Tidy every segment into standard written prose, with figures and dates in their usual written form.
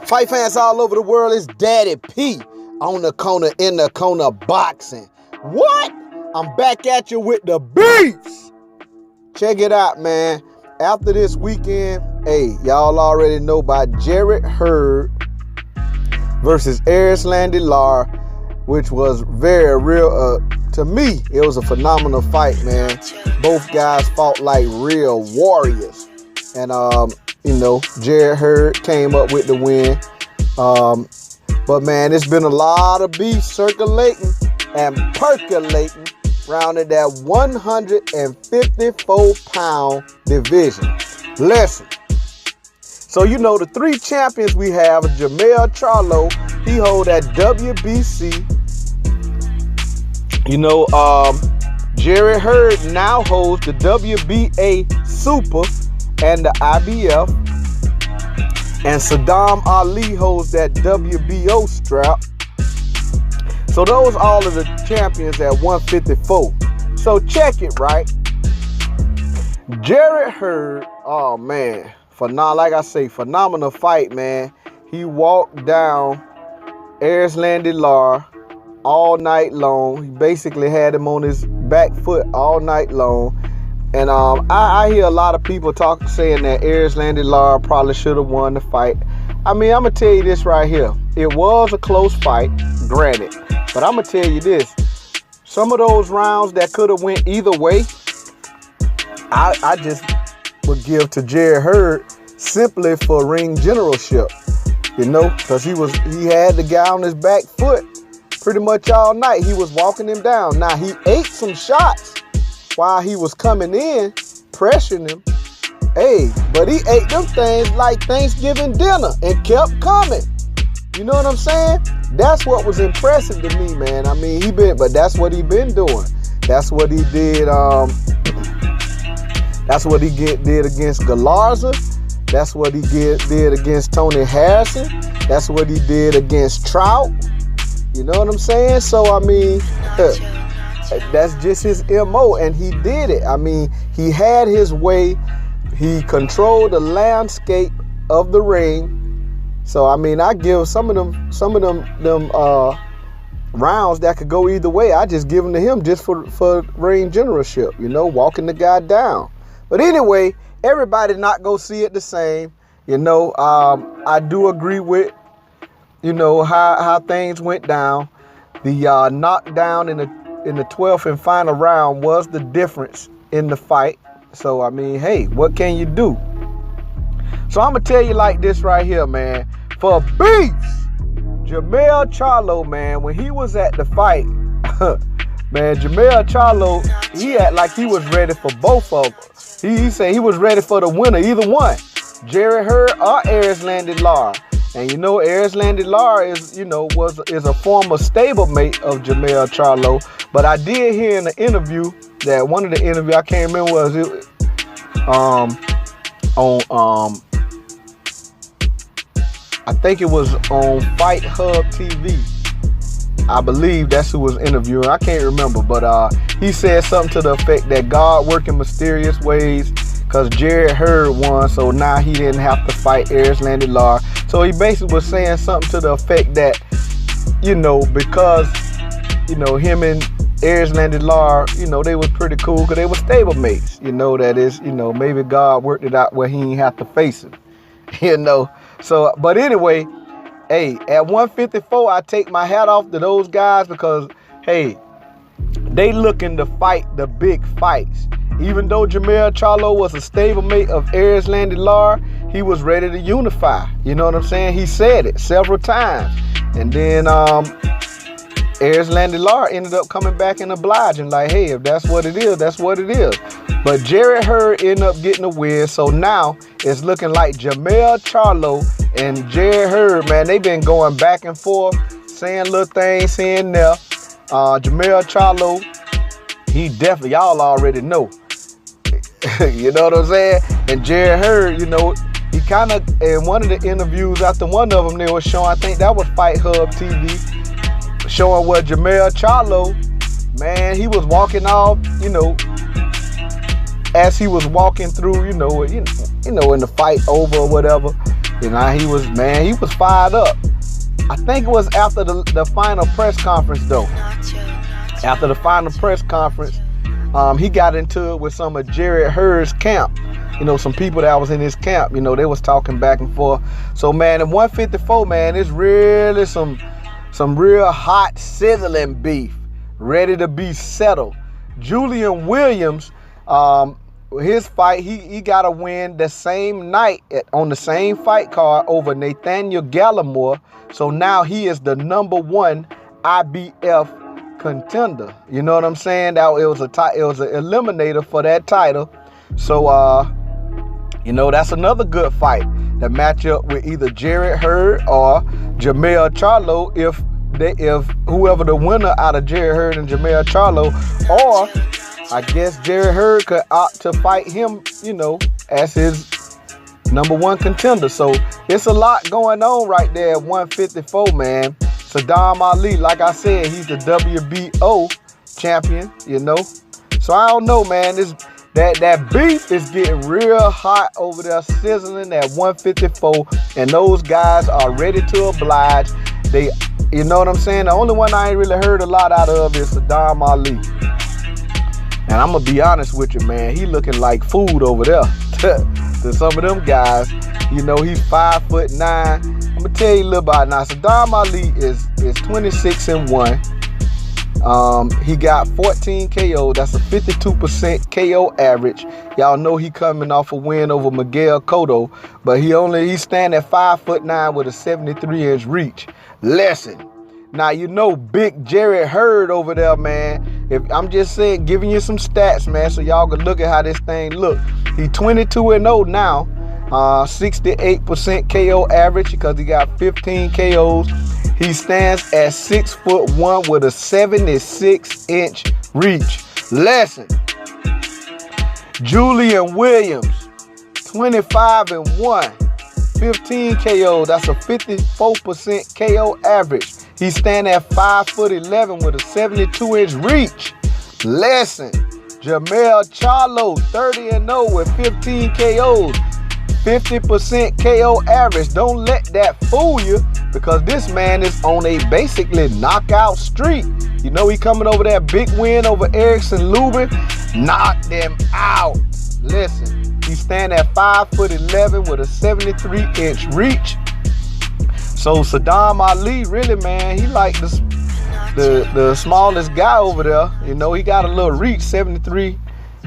Fight fans all over the world, it's Daddy P on the corner, in the corner boxing. What? I'm back at you with the BEEFS. Check it out, man. After this weekend, hey, y'all already know about Jarrett Hurd versus Erislandy Lar, which was very real. To me, it was a phenomenal fight, man. Both guys fought like real warriors. And, Jarrett Hurd came up with the win. But, man, it's been a lot of beef circulating and percolating around in that 154-pound division. Listen. So, the three champions we have, Jermell Charlo, he hold that WBC. Jarrett Hurd now holds the WBA Super and the IBF. And Saddam Ali holds that WBO strap. So those all of the champions at 154. So check it, right? Jarrett Hurd, oh man, like I say, phenomenal fight, man. He walked down Erislandy Lar all night long. He basically had him on his back foot all night long. And I hear a lot of people saying that Erislandy Lar probably should have won the fight. I mean, I'm going to tell you this right here. It was a close fight, granted. But I'm going to tell you this. Some of those rounds that could have went either way, I just would give to Jarrett Hurd simply for ring generalship. Because he had the guy on his back foot pretty much all night. He was walking him down. Now, he ate some shots while he was coming in, pressuring him. Hey, but he ate them things like Thanksgiving dinner and kept coming. You know what I'm saying? That's what was impressive to me, man. I mean, but that's what he been doing. That's what he did. That's what he did against Galarza. That's what he did against Tony Harrison. That's what he did against Trout. You know what I'm saying? So, I mean, that's just his MO, and he did it. I mean, he had his way. He controlled the landscape of the ring. So, I mean, I give some of them rounds that could go either way. I just give them to him just for ring generalship, walking the guy down. But anyway, everybody not go see it the same. I do agree with, how things went down. The knockdown in the 12th and final round was the difference in the fight. So, I mean, hey, what can you do? So, I'm going to tell you like this right here, man. For BEEFS, Jermell Charlo, man, when he was at the fight, man, Jermell Charlo, he act like he was ready for both of them. He said he was ready for the winner, either one, Jarrett Hurd or Erislandy Lar. And Erislandy Lar is a former stablemate of Jermell Charlo. But I did hear in the interview that one of the interviews, I can't remember, was it I think it was on Fight Hub TV. I believe that's who was interviewing. I can't remember, but he said something to the effect that God worked in mysterious ways because Jarrett Hurd won, so now he didn't have to fight Erislandy Lar. So he basically was saying something to the effect that, because, him and Erislandy Lar, they was pretty cool because they were stablemates. That is, maybe God worked it out where he didn't have to face him. So, but anyway, hey, at 154, I take my hat off to those guys because, hey, they looking to fight the big fights. Even though Jermell Charlo was a stablemate of Erislandy Lar, he was ready to unify. You know what I'm saying? He said it several times. And then Erislandy Lar ended up coming back and obliging, like, hey, if that's what it is, that's what it is. But Jarrett Hurd ended up getting a win, so now it's looking like Jermell Charlo and Jarrett Hurd, man, they've been going back and forth, saying little things here and there. Jermell Charlo, he definitely, y'all already know. You know what I'm saying? And Jarrett Hurd, he kind of, in one of the interviews, after one of them, they were showing, I think that was Fight Hub TV, showing what Jermell Charlo, man, he was walking off, as he was walking through, in the fight over or whatever, You know, he was fired up. I think it was after the final press conference, though. After the final press conference, he got into it with some of Jarrett Hurd's camp. You know, some people that was in his camp, you know, they was talking back and forth. So, man, in 154, man, it's really some real hot, sizzling beef ready to be settled. Julian Williams, his fight, he got a win the same night on the same fight card over Nathaniel Gallimore. So now he is the #1 IBF contender. You know what I'm saying? That it was an eliminator for that title. So you know, that's another good fight. The matchup with either Jarrett Hurd or Jermell Charlo, if whoever the winner out of Jarrett Hurd and Jermell Charlo, or I guess Jarrett Hurd could opt to fight him, you know, as his #1 contender. So it's a lot going on right there at 154, man. Saddam Ali, like I said, he's the WBO champion, you know. So I don't know, man. That beef is getting real hot over there, sizzling at 154, and those guys are ready to oblige. They, you know what I'm saying? The only one I ain't really heard a lot out of is Saddam Ali. And I'm gonna be honest with you, man. He looking like food over there to some of them guys. You know, he's 5'9". I'm gonna tell you a little about it now. Saddam Ali is 26-1. He got 14 KO. That's a 52% KO average. Y'all know he coming off a win over Miguel Cotto, but he's standing at 5'9" with a 73-inch reach. Listen, now you know big Jarrett Hurd over there, man. If I'm just saying, giving you some stats, man, so y'all can look at how this thing look. He 22-0 now, 68% KO average because he got 15 KOs. He stands at 6'1" with a 76-inch reach. Listen, Julian Williams, 25-1, 15 KO. That's a 54% KO average. He stands at 5'11" with a 72-inch reach. Listen, Jermell Charlo, 30-0 with 15 KOs. 50% KO average. Don't let that fool you, because this man is on a basically knockout streak. You know, he coming over that big win over Erickson Lubin. Knocked them out. Listen, he stand at 5'11" with a 73-inch reach. So Saddam Ali, really, man, he like the smallest guy over there. You know, he got a little reach, 73.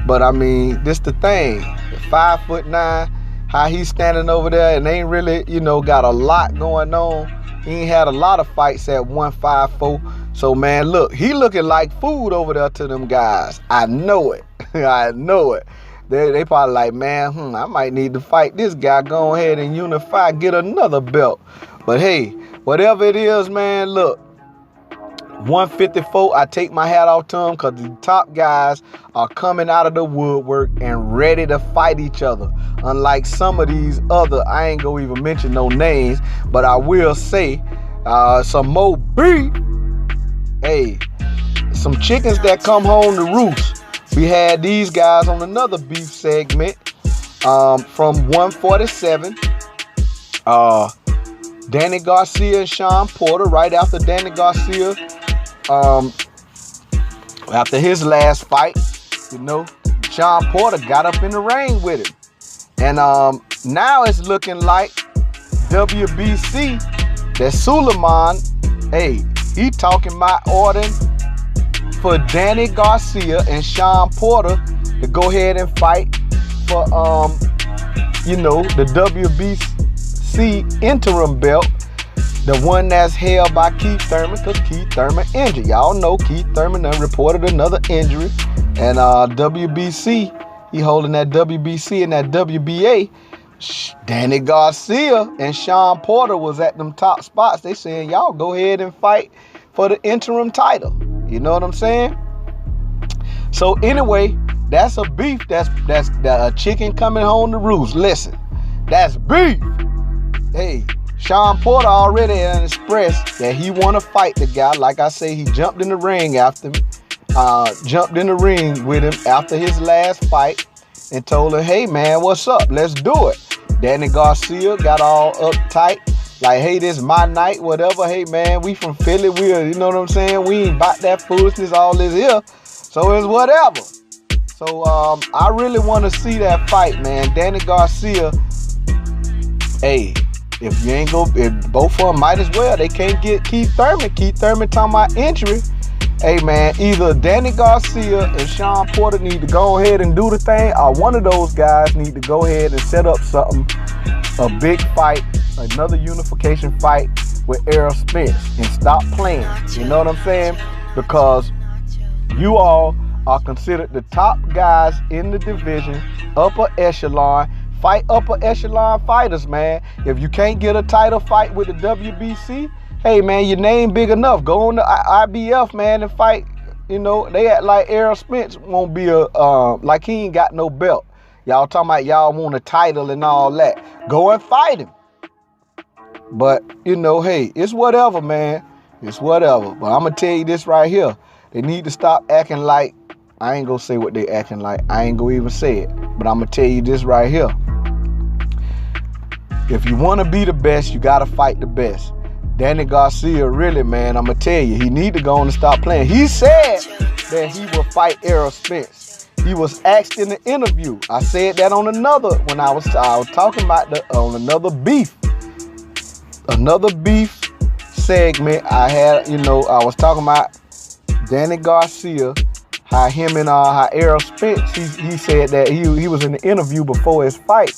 But I mean, this the thing, 5'9". How he's standing over there and ain't really, you know, got a lot going on. He ain't had a lot of fights at 154. So, man, look, he looking like food over there to them guys. I know it. I know it. They probably like, man, I might need to fight this guy. Go ahead and unify, get another belt. But, hey, whatever it is, man, look. 154, I take my hat off to them because the top guys are coming out of the woodwork and ready to fight each other. Unlike some of these other, I ain't gonna even mention no names, but I will say some more beef. Hey, some chickens that come home to roost. We had these guys on another beef segment from 147. Danny Garcia and Sean Porter. Right after Danny Garcia, after his last fight, you know, Sean Porter got up in the ring with him. And now it's looking like WBC, that Suleiman, hey, he talking about ordering for Danny Garcia and Sean Porter to go ahead and fight for, you know, the WBC interim belt. The one that's held by Keith Thurman, because Keith Thurman injured. Y'all know Keith Thurman done reported another injury. And WBC, he holding that WBC and that WBA. Danny Garcia and Sean Porter was at them top spots. They saying, y'all go ahead and fight for the interim title. You know what I'm saying? So anyway, that's a beef. That's a chicken coming home to roost. Listen, that's beef. Hey, Sean Porter already expressed that he want to fight the guy. Like I say, he jumped in the ring after me. Jumped in the ring with him after his last fight and told him, hey man, what's up? Let's do it. Danny Garcia got all uptight. Like, hey, this my night, whatever. Hey, man, we from Philly. You know what I'm saying? We ain't about that foolishness, all this here. So it's whatever. So I really want to see that fight, man. Danny Garcia, hey, if you ain't if both of them might as well. They can't get Keith Thurman. Keith Thurman talking about injury. Hey, man, either Danny Garcia and Sean Porter need to go ahead and do the thing, or one of those guys need to go ahead and set up something, a big fight, another unification fight with Errol Spence, and stop playing. You know what I'm saying? Because you all are considered the top guys in the division, upper echelon. Fight upper echelon fighters, man. If you can't get a title fight with the WBC, hey, man, your name big enough. Go on to IBF, man, and fight. You know, they act like Errol Spence won't be like he ain't got no belt. Y'all talking about y'all want a title and all that. Go and fight him. But, you know, hey, it's whatever, man. It's whatever. But I'm going to tell you this right here. They need to stop acting like, I ain't going to say what they acting like. I ain't going to even say it. But I'm going to tell you this right here. If you want to be the best, you got to fight the best. Danny Garcia, really, man, I'm going to tell you, he need to go on and stop playing. He said that he will fight Errol Spence. He was asked in the interview. I said that on another, when I was talking about on another beef segment. I had, you know, I was talking about Danny Garcia, how him and how Errol Spence, he said that he was in the interview before his fight.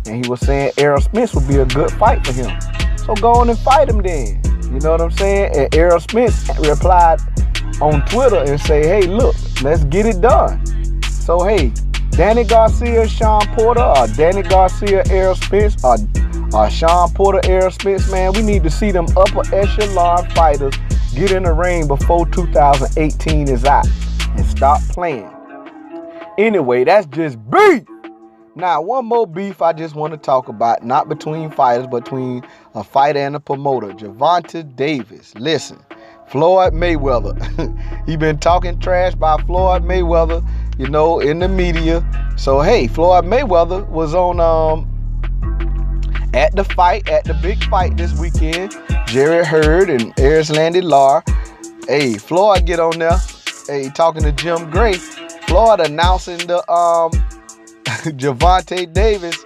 And he was saying Errol Spence would be a good fight for him. So go on and fight him then. You know what I'm saying? And Errol Spence replied on Twitter and say, hey, look, let's get it done. So, hey, Danny Garcia, Sean Porter, or Danny Garcia, Errol Spence, or Sean Porter, Errol Spence, man, we need to see them upper echelon fighters get in the ring before 2018 is out and stop playing. Anyway, that's just beef. Now, one more beef I just want to talk about, not between fighters, but between a fighter and a promoter, Gervonta Davis. Listen, Floyd Mayweather, he been talking trash by Floyd Mayweather, you know, in the media. So, hey, Floyd Mayweather was on at the big fight this weekend, Jarrett Hurd and Erislandy Lar. Hey, Floyd get on there, hey, talking to Jim Gray. Floyd announcing the Gervonta Davis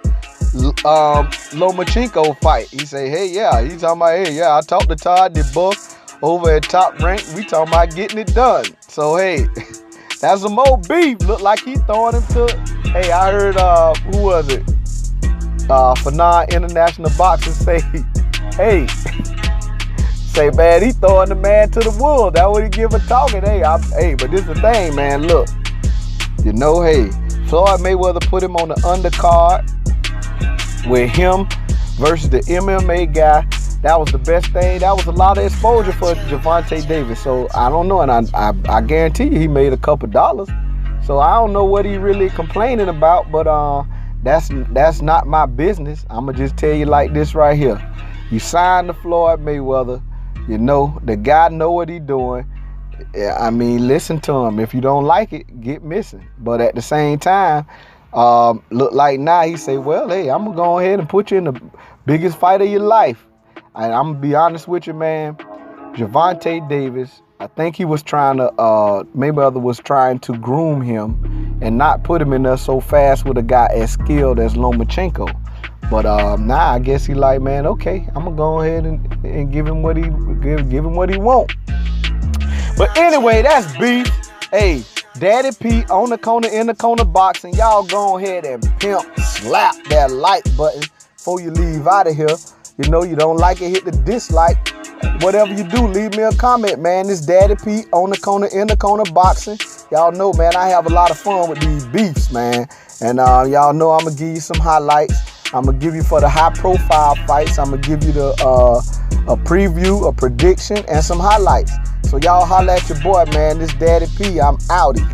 Lomachenko fight. He say, hey, yeah, he's talking about, hey, yeah, I talked to Todd DeBuff over at Top Rank. We talking about getting it done. So, hey, that's some more beef. Look like he throwing him to, hey, I heard, who was it? Fanon International Boxing say, hey, say, man, he throwing the man to the wolves. That's what he give a talking. Hey, but this is the thing, man, look. You know, hey, Floyd Mayweather put him on the undercard with him versus the MMA guy. That was the best thing. That was a lot of exposure for Gervonta Davis. So I don't know, and I guarantee you he made a couple dollars. So I don't know what he really complaining about, but that's not my business. I'ma just tell you like this right here. You signed to Floyd Mayweather. You know the guy know what he doing. I mean, listen to him. If you don't like it, get missing. But at the same time, look like now he say, well, hey, I'm going to go ahead and put you in the biggest fight of your life. And I'm going to be honest with you, man. Gervonta Davis, I think he was trying to, Mayweather was trying to groom him and not put him in there so fast with a guy as skilled as Lomachenko. But now I guess he like, man, okay, I'm going to go ahead and give him what he want. But anyway, that's beef. Hey, Daddy P on the corner, in the corner boxing. Y'all go ahead and slap that like button before you leave out of here. You know, you don't like it, hit the dislike. Whatever you do, leave me a comment, man. This Daddy P on the corner, in the corner boxing. Y'all know, man, I have a lot of fun with these beefs, man. And y'all know I'm going to give you some highlights. I'm going to give you for the high profile fights. I'm going to give you the a preview, a prediction, and some highlights. So y'all holla at your boy, man. This Daddy P, I'm outie.